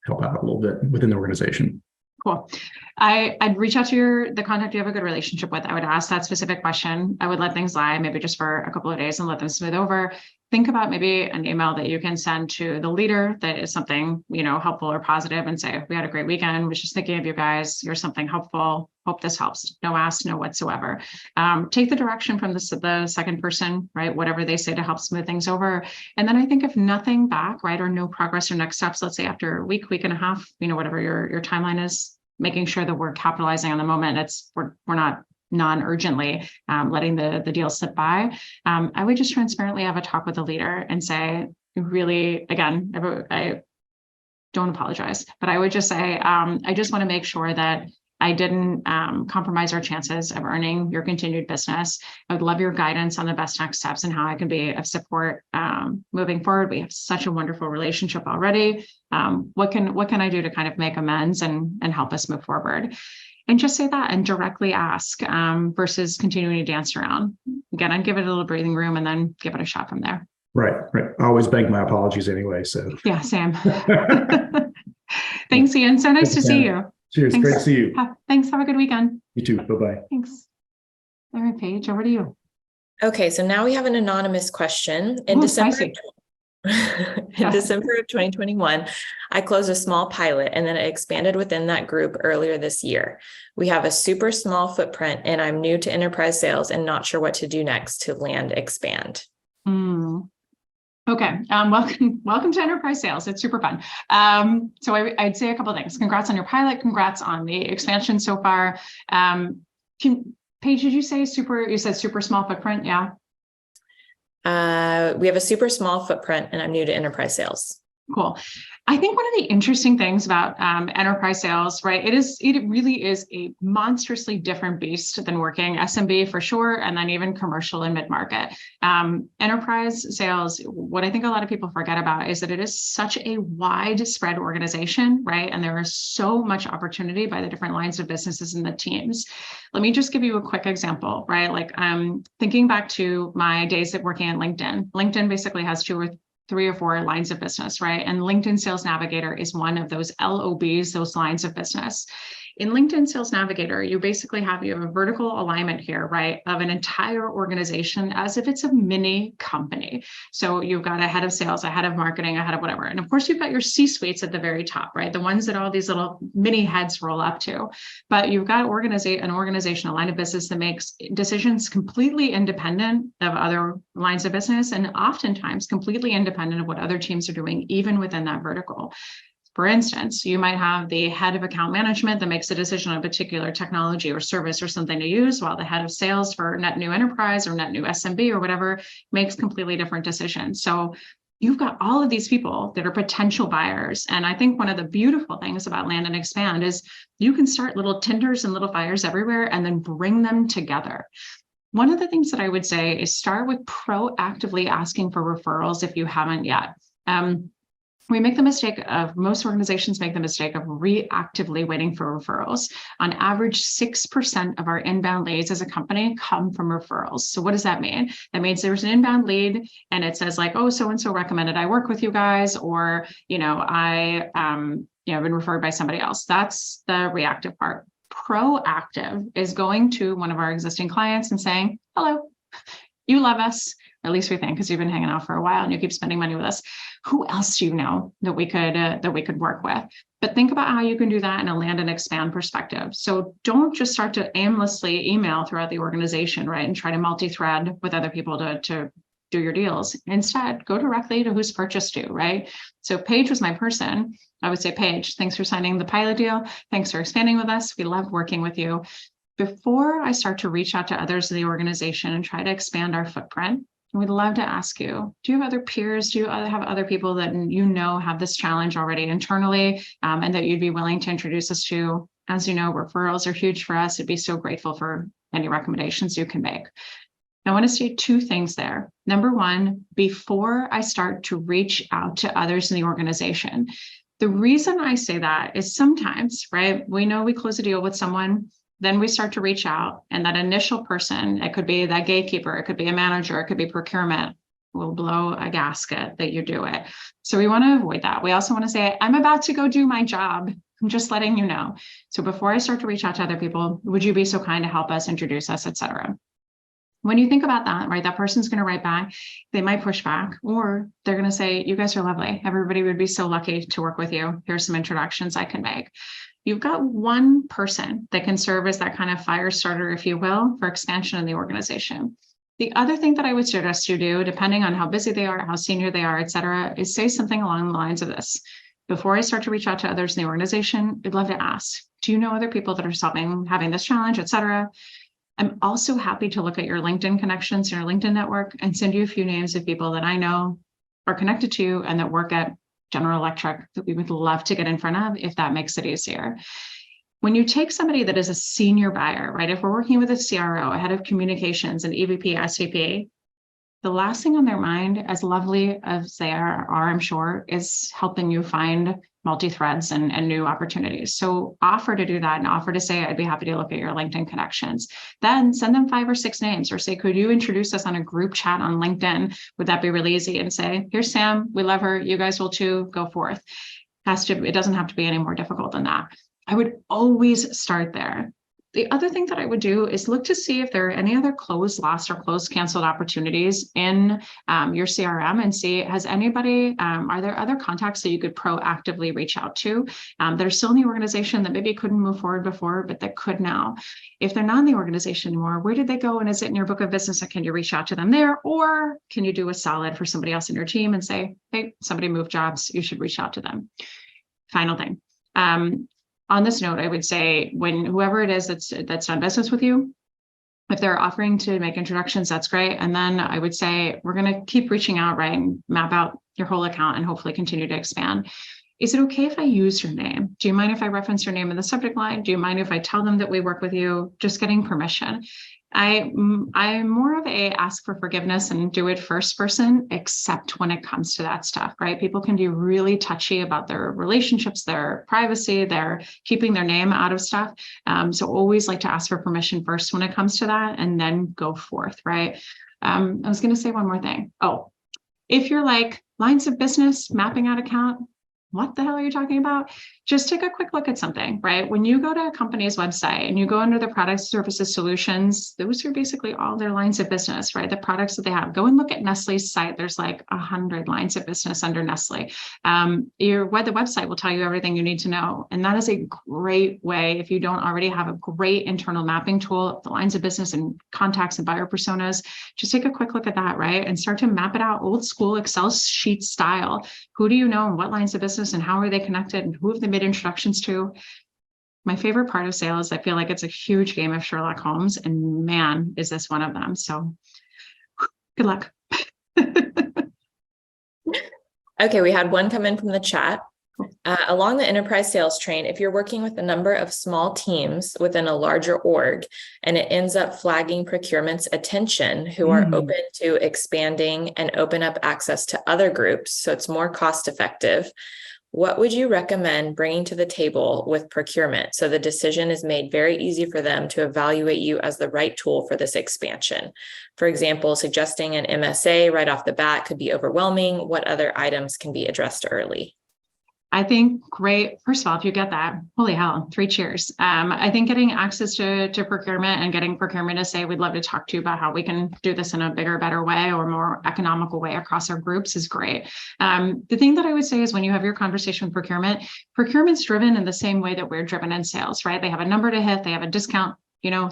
help out a little bit within the organization. Cool. I'd reach out to the contact you have a good relationship with. I would ask that specific question. I would let things lie, maybe just for a couple of days, and let them smooth over. Think about maybe an email that you can send to the leader that is something, helpful or positive, and say, we had a great weekend. Was just thinking of you guys. You're something helpful. Hope this helps. No ask, no whatsoever. Take the direction from the second person, right? Whatever they say to help smooth things over. And then I think if nothing back, right, or no progress or next steps, let's say after a week and a half, whatever your timeline is, making sure that we're capitalizing on the moment. We're not non-urgently letting the deal slip by. I would just transparently have a talk with the leader and say, really, again, I don't apologize, but I would just say, I just want to make sure that I didn't compromise our chances of earning your continued business. I would love your guidance on the best next steps and how I can be of support moving forward. We have such a wonderful relationship already. What can I do to kind of make amends and help us move forward? And just say that and directly ask versus continuing to dance around. Again, I'd give it a little breathing room and then give it a shot from there. Right. I always beg my apologies anyway. So yeah, Sam. Thanks, Ian. So nice to see you. Cheers. Thanks. Great to see you. Thanks. Have a good weekend. You too. Bye-bye. Thanks. All right, Paige, over to you. Okay, so now we have an anonymous question. In Ooh, December, spicy. in December of 2021, I closed a small pilot and then it expanded within that group earlier this year. We have a super small footprint and I'm new to enterprise sales and not sure what to do next to land expand. Okay. Welcome to enterprise sales. It's super fun. So I'd say a couple of things. Congrats on your pilot. Congrats on the expansion so far. Paige, did you say you said super small footprint? Yeah. We have a super small footprint and I'm new to enterprise sales. Cool. I think one of the interesting things about enterprise sales, right? It really is a monstrously different beast than working SMB for sure, and then even commercial and mid-market. Enterprise sales, what I think a lot of people forget about is that it is such a widespread organization, right? And there is so much opportunity by the different lines of businesses and the teams. Let me just give you a quick example, right? Like thinking back to my days at working at LinkedIn. LinkedIn basically has 3 or 4 lines of business, right? And LinkedIn Sales Navigator is one of those LOBs, those lines of business. In LinkedIn Sales Navigator, you have a vertical alignment here, right, of an entire organization as if it's a mini company. So you've got a head of sales, a head of marketing, a head of whatever. And of course, you've got your C-suites at the very top, right? The ones that all these little mini heads roll up to. But you've got an organization, a line of business that makes decisions completely independent of other lines of business and oftentimes completely independent of what other teams are doing, even within that vertical. For instance, you might have the head of account management that makes a decision on a particular technology or service or something to use, while the head of sales for net new enterprise or net new SMB or whatever makes completely different decisions. So you've got all of these people that are potential buyers. And I think one of the beautiful things about land and expand is you can start little tenders and little fires everywhere and then bring them together. One of the things that I would say is start with proactively asking for referrals if you haven't yet. Most organizations make the mistake of reactively waiting for referrals. On average, 6% of our inbound leads as a company come from referrals. So what does that mean? That means there's an inbound lead and it says like, oh, so-and-so recommended I work with you guys, or, I've been referred by somebody else. That's the reactive part. Proactive is going to one of our existing clients and saying, hello, you love us. Or at least we think, because you've been hanging out for a while and you keep spending money with us. Who else do you know that we could work with? But think about how you can do that in a land and expand perspective. So don't just start to aimlessly email throughout the organization, right? And try to multi-thread with other people to do your deals. Instead, go directly to who's purchased you, right? So Paige was my person. I would say, Paige, thanks for signing the pilot deal. Thanks for expanding with us. We love working with you. Before I start to reach out to others in the organization and try to expand our footprint, we'd love to ask you, do you have other peers? Do you have other people that have this challenge already internally and that you'd be willing to introduce us to? As you know, referrals are huge for us. I'd be so grateful for any recommendations you can make. I want to say 2 things there. Number 1, before I start to reach out to others in the organization, the reason I say that is sometimes, right, we know we close a deal with someone, then we start to reach out, and that initial person, it could be that gatekeeper, it could be a manager, it could be procurement, will blow a gasket that you do it. So we want to avoid that. We also want to say, I'm about to go do my job. I'm just letting you know. So before I start to reach out to other people, would you be so kind to help us, introduce us, etc. When you think about that, right, that person's going to write back, they might push back, or they're going to say, you guys are lovely. Everybody would be so lucky to work with you. Here's some introductions I can make. You've got one person that can serve as that kind of fire starter, if you will, for expansion in the organization. The other thing that I would suggest you do, depending on how busy they are, how senior they are, et cetera, is say something along the lines of this. Before I start to reach out to others in the organization, I'd love to ask, do you know other people that are having this challenge, et cetera? I'm also happy to look at your LinkedIn connections, your LinkedIn network, and send you a few names of people that I know are connected to you and that work at General Electric that we would love to get in front of if that makes it easier. When you take somebody that is a senior buyer, right? If we're working with a CRO, a head of communications, an EVP, SVP, the last thing on their mind, as lovely as they are, I'm sure, is helping you find multi-threads and new opportunities. So offer to do that and offer to say, I'd be happy to look at your LinkedIn connections. Then send them 5 or 6 names or say, could you introduce us on a group chat on LinkedIn? Would that be really easy? And say, here's Sam, we love her. You guys will too, go forth. It doesn't have to be any more difficult than that. I would always start there. The other thing that I would do is look to see if there are any other closed, lost, or closed, canceled opportunities in your CRM, and see, has anybody, are there other contacts that you could proactively reach out to that are still in the organization that maybe couldn't move forward before, but that could now? If they're not in the organization anymore, where did they go? And is it in your book of business? And can you reach out to them there? Or can you do a solid for somebody else in your team and say, hey, somebody moved jobs, you should reach out to them. Final thing. On this note, I would say, when whoever it is that's done business with you, if they're offering to make introductions, that's great. And then I would say, we're going to keep reaching out, right, and map out your whole account and hopefully continue to expand. Is it okay if I use your name? Do you mind if I reference your name in the subject line? Do you mind if I tell them that we work with you? Just getting permission. I'm more of a ask for forgiveness and do it first person, except when it comes to that stuff, right? People can be really touchy about their relationships, their privacy, their keeping their name out of stuff. So always like to ask for permission first when it comes to that, and then go forth, right? I was going to say one more thing. Oh, if you're like lines of business, mapping out account, what the hell are you talking about? Just take a quick look at something, right? When you go to a company's website and you go under the products, services, solutions, those are basically all their lines of business, right? The products that they have. Go and look at Nestle's site. There's like 100 lines of business under Nestle. The website will tell you everything you need to know. And that is a great way, if you don't already have a great internal mapping tool, the lines of business and contacts and buyer personas, just take a quick look at that, right? And start to map it out old school Excel sheet style. Who do you know and what lines of business and how are they connected and who have they made introductions to? My favorite part of sales, I feel like it's a huge game of Sherlock Holmes, and man, is this one of them. So good luck. Okay, we had one come in from the chat. Along the enterprise sales train, if you're working with a number of small teams within a larger org and it ends up flagging procurement's attention, who are open to expanding and open up access to other groups, so it's more cost effective, what would you recommend bringing to the table with procurement so the decision is made very easy for them to evaluate you as the right tool for this expansion? For example, suggesting an MSA right off the bat could be overwhelming. What other items can be addressed early? I think great. First of all, if you get that, holy hell, 3 cheers. I think getting access to procurement and getting procurement to say, we'd love to talk to you about how we can do this in a bigger, better way or more economical way across our groups is great. The thing that I would say is when you have your conversation with procurement's driven in the same way that we're driven in sales, right? They have a number to hit, they have a discount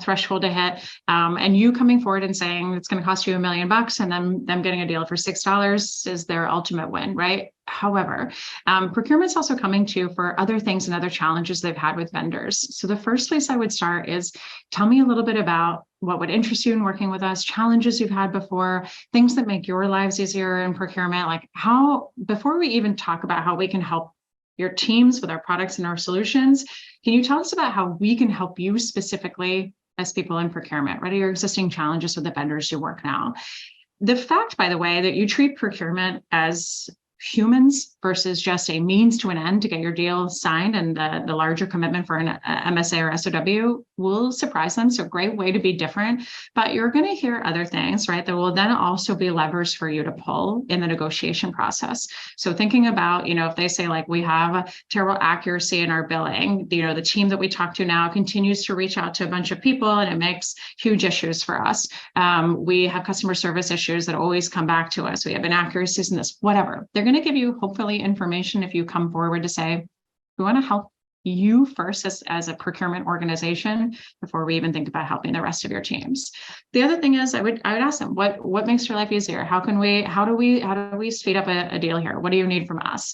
threshold to hit, and you coming forward and saying it's going to cost you $1 million and then them getting a deal for $6 is their ultimate win, right? However, procurement's also coming to you for other things and other challenges they've had with vendors. So the first place I would start is tell me a little bit about what would interest you in working with us, challenges you've had before, things that make your lives easier in procurement, like how, before we even talk about how we can help your teams with our products and our solutions, can you tell us about how we can help you specifically as people in procurement? What are your existing challenges with the vendors you work now? The fact, by the way, that you treat procurement as humans versus just a means to an end to get your deal signed and the larger commitment for an MSA or SOW will surprise them. So great way to be different, but you're going to hear other things, right? There will then also be levers for you to pull in the negotiation process. So thinking about, if they say like we have a terrible accuracy in our billing, the team that we talk to now continues to reach out to a bunch of people and it makes huge issues for us. We have customer service issues that always come back to us. We have inaccuracies in this, whatever. They're going to give you hopefully information if you come forward to say, we want to help you first as a procurement organization before we even think about helping the rest of your teams. The other thing is I would ask them, what makes your life easier? How do we speed up a deal here? What do you need from us?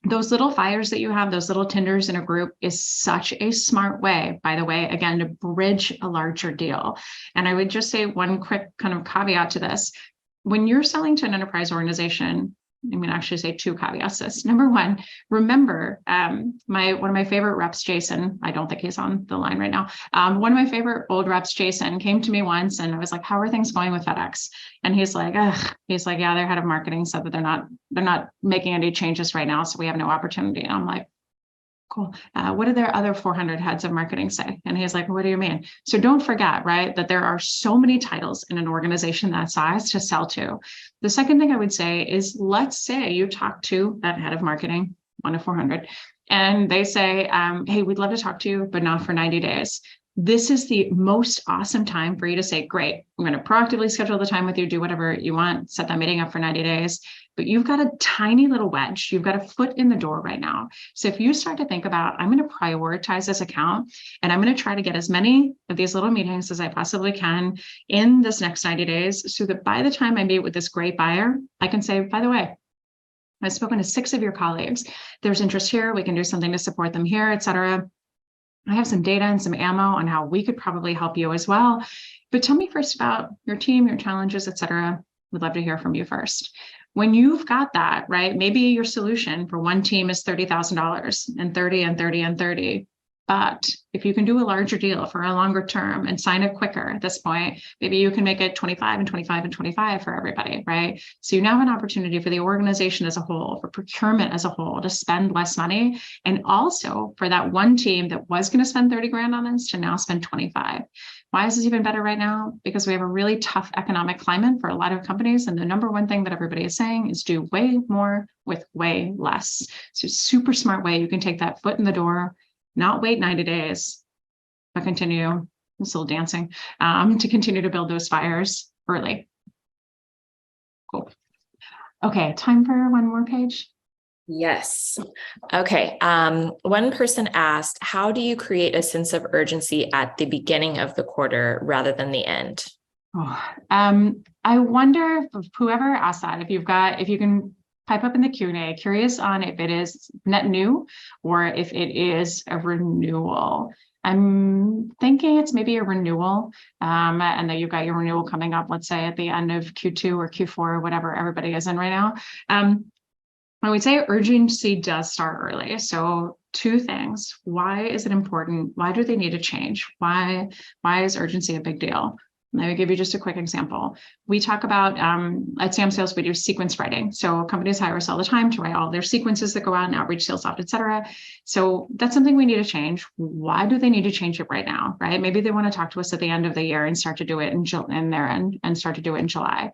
Those little fires that you have, those little tinders in a group is such a smart way, by the way, again, to bridge a larger deal. And I would just say one quick kind of caveat to this. When you're selling to an enterprise organization, I'm going to actually say 2 caveats to this. Number one, remember, one of my favorite reps, Jason, I don't think he's on the line right now. One of my favorite old reps, Jason, came to me once and I was like, how are things going with FedEx? And he's like, yeah, their head of marketing said that they're not making any changes right now. So we have no opportunity. And I'm like, cool. What do their other 400 heads of marketing say? And he's like, what do you mean? So don't forget, right, that there are so many titles in an organization that size to sell to. The second thing I would say is, let's say you talk to that head of marketing, 1 of 400, and they say, hey, we'd love to talk to you, but not for 90 days. This is the most awesome time for you to say, great, I'm going to proactively schedule the time with you, do whatever you want, set that meeting up for 90 days. But you've got a tiny little wedge. You've got a foot in the door right now. So if you start to think about, I'm going to prioritize this account and I'm going to try to get as many of these little meetings as I possibly can in this next 90 days, so that by the time I meet with this great buyer, I can say, by the way, I've spoken to 6 of your colleagues. There's interest here. We can do something to support them here, et cetera. I have some data and some ammo on how we could probably help you as well. But tell me first about your team, your challenges, et cetera. We'd love to hear from you first. When you've got that, right, maybe your solution for one team is $30,000 and 30 and 30 and 30. But if you can do a larger deal for a longer term and sign it quicker at this point, maybe you can make it 25 and 25 and 25 for everybody, right? So you now have an opportunity for the organization as a whole, for procurement as a whole, to spend less money. And also for that one team that was going to spend 30 grand on this to now spend 25. Why is this even better right now? Because we have a really tough economic climate for a lot of companies. And the number one thing that everybody is saying is do way more with way less. So super smart way you can take that foot in the door, not wait 90 days, but continue, this little dancing, to continue to build those fires early. Cool. Okay, time for one more page. Yes. Okay. One person asked, how do you create a sense of urgency at the beginning of the quarter rather than the end? Oh, I wonder if whoever asked that, if you can pipe up in the Q&A, curious on if it is net new or if it is a renewal. I'm thinking it's maybe a renewal, and that you've got your renewal coming up, let's say at the end of Q2 or Q4 or whatever everybody is in right now. I would say urgency does start early. So 2 things. Why is it important? Why do they need to change? Why is urgency a big deal? Let me give you just a quick example. We talk about, at samsales, we do sequence writing. So companies hire us all the time to write all their sequences that go out in outreach, sales opt, et cetera. So that's something we need to change. Why do they need to change it right now, right? Maybe they want to talk to us at the end of the year and start to do it in their end and start to do it in July.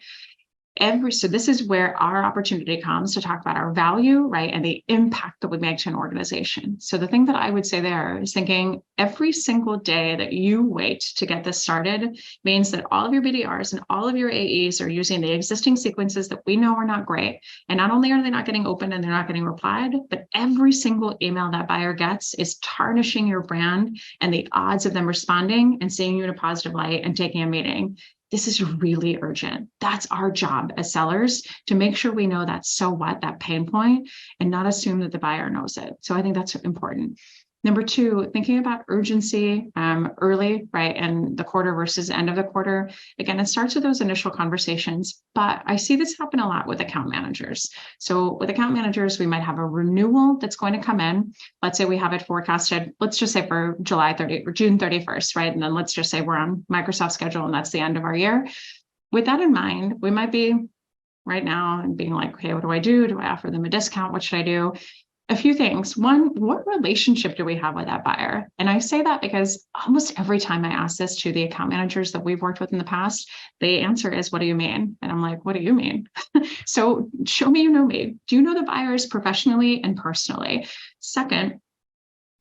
So this is where our opportunity comes to talk about our value, right? And the impact that we make to an organization. So the thing that I would say there is thinking every single day that you wait to get this started means that all of your BDRs and all of your AEs are using the existing sequences that we know are not great. And not only are they not getting opened and they're not getting replied, but every single email that buyer gets is tarnishing your brand and the odds of them responding and seeing you in a positive light and taking a meeting. This is really urgent. That's our job as sellers, to make sure we know that so what, that pain point, and not assume that the buyer knows it. So I think that's important. Number 2, thinking about urgency early, right? And the quarter versus end of the quarter. Again, it starts with those initial conversations, but I see this happen a lot with account managers. So with account managers, we might have a renewal that's going to come in. Let's say we have it forecasted, let's just say for July 30 or June 31st, right? And then let's just say we're on Microsoft schedule and that's the end of our year. With that in mind, we might be right now and being like, okay, what do I do? Do I offer them a discount? What should I do? A few things. One, what relationship do we have with that buyer? And I say that because almost every time I ask this to the account managers that we've worked with in the past, the answer is, what do you mean? And I'm like, what do you mean? So show me you know me. Do you know the buyers professionally and personally? Second,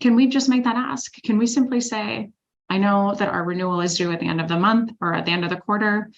can we just make that ask? Can we simply say, I know that our renewal is due at the end of the month or at the end of the quarter.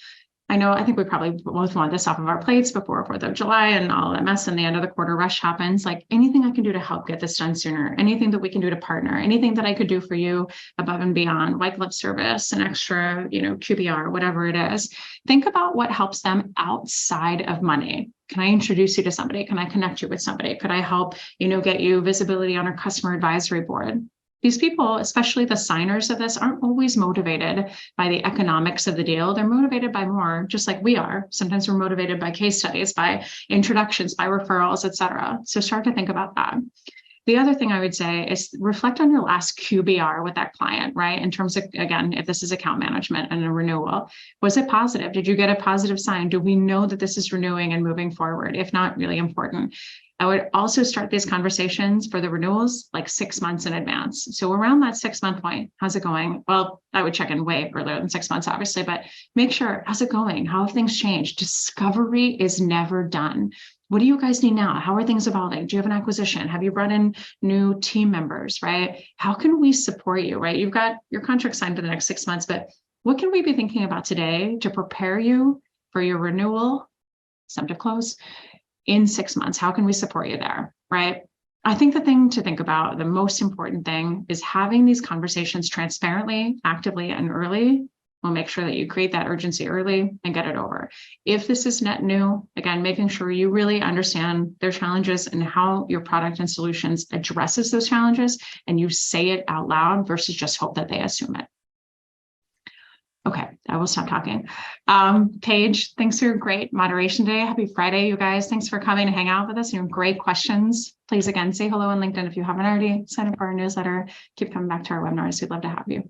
I think we probably both want this off of our plates before 4th of July and all that mess and the end of the quarter rush happens. Like anything I can do to help get this done sooner, anything that we can do to partner, anything that I could do for you above and beyond, white glove service, an extra, QBR, whatever it is. Think about what helps them outside of money. Can I introduce you to somebody? Can I connect you with somebody? Could I help, get you visibility on our customer advisory board? These people, especially the signers of this, aren't always motivated by the economics of the deal. They're motivated by more, just like we are. Sometimes we're motivated by case studies, by introductions, by referrals, et cetera. So start to think about that. The other thing I would say is reflect on your last QBR with that client, right? In terms of, again, if this is account management and a renewal, was it positive? Did you get a positive sign? Do we know that this is renewing and moving forward? If not, really important. I would also start these conversations for the renewals like 6 months in advance. So around that 6-month point, how's it going? Well, I would check in way earlier than 6 months, obviously, but make sure, how's it going? How have things changed? Discovery is never done. What do you guys need now? How are things evolving? Do you have an acquisition? Have you brought in new team members, right? How can we support you, right? You've got your contract signed for the next 6 months, but what can we be thinking about today to prepare you for your renewal, subject close, in 6 months? How can we support you there, right? I think the thing to think about, the most important thing, is having these conversations transparently, actively, and early. We'll make sure that you create that urgency early and get it over. If this is net new, again, making sure you really understand their challenges and how your product and solutions addresses those challenges, and you say it out loud versus just hope that they assume it. Okay, I will stop talking. Paige, thanks for your great moderation today. Happy Friday, you guys. Thanks for coming to hang out with us. Your great questions. Please, again, say hello on LinkedIn if you haven't already. Sign up for our newsletter. Keep coming back to our webinars. We'd love to have you.